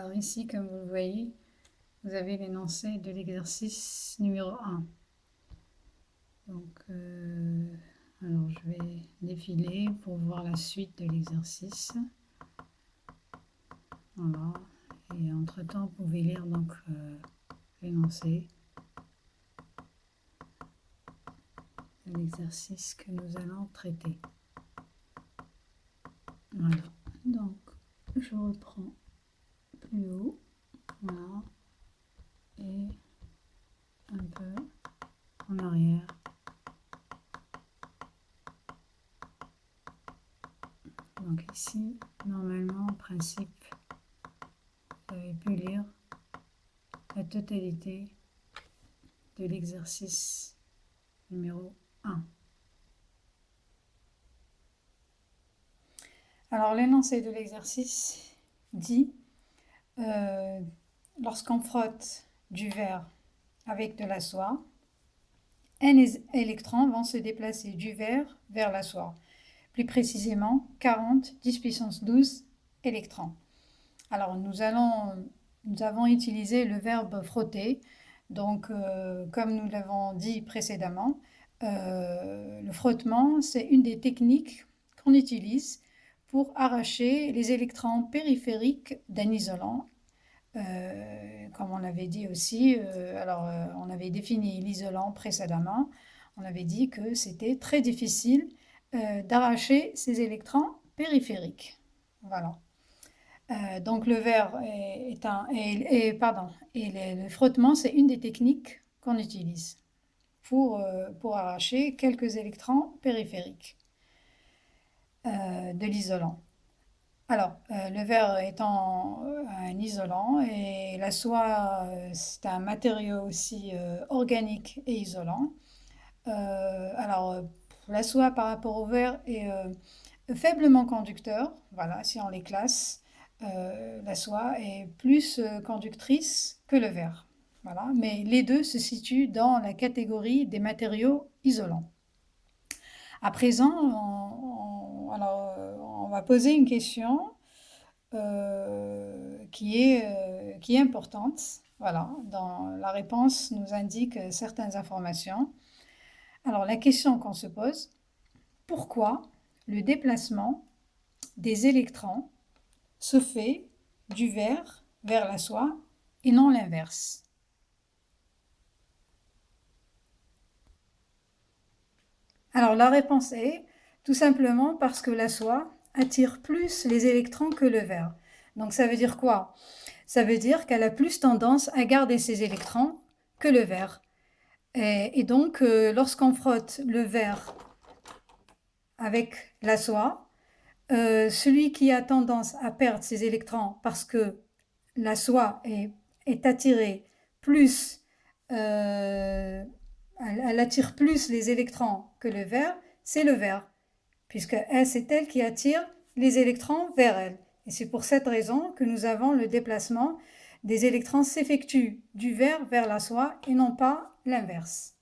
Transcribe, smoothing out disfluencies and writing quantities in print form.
Alors ici, comme vous le voyez, vous avez l'énoncé de l'exercice numéro 1. Donc, alors je vais défiler pour voir la suite de l'exercice. Voilà. Et entre-temps, vous pouvez lire donc l'énoncé de l'exercice que nous allons traiter. Voilà. Donc, je reprends plus haut. Voilà. Et un peu en arrière. Donc ici, normalement, en principe, vous avez pu lire la totalité de l'exercice numéro 1. Alors l'énoncé de l'exercice dit lorsqu'on frotte du verre avec de la soie, un électron va se déplacer du verre vers la soie. Plus précisément, 40 10 puissance 12 électrons. Alors nous avons utilisé le verbe frotter. Donc comme nous l'avons dit précédemment, le frottement, c'est une des techniques qu'on utilise pour arracher les électrons périphériques d'un isolant. Comme on l'avait dit aussi, on avait défini l'isolant précédemment, on avait dit que c'était très difficile d'arracher ces électrons périphériques. Voilà. Donc le verre le frottement, c'est une des techniques qu'on utilise pour arracher quelques électrons périphériques de l'isolant. Alors, le verre étant un isolant et la soie, c'est un matériau aussi organique et isolant. La soie par rapport au verre est faiblement conducteur. Voilà, si on les classe, la soie est plus conductrice que le verre. Voilà, mais les deux se situent dans la catégorie des matériaux isolants. À présent, on va poser une question qui est importante. Voilà, dans la réponse nous indique certaines informations. Alors la question qu'on se pose, pourquoi le déplacement des électrons se fait du verre vers la soie et non l'inverse? Alors la réponse est tout simplement parce que la soie attire plus les électrons que le verre. Donc ça veut dire quoi? Ça veut dire qu'elle a plus tendance à garder ses électrons que le verre. Et donc lorsqu'on frotte le verre avec la soie, celui qui a tendance à perdre ses électrons parce que la soie est attirée plus, elle attire plus les électrons que le verre, c'est le verre, puisque c'est elle qui attire les électrons vers elle. Et c'est pour cette raison que nous avons le déplacement des électrons s'effectue du verre vers la soie et non pas l'inverse.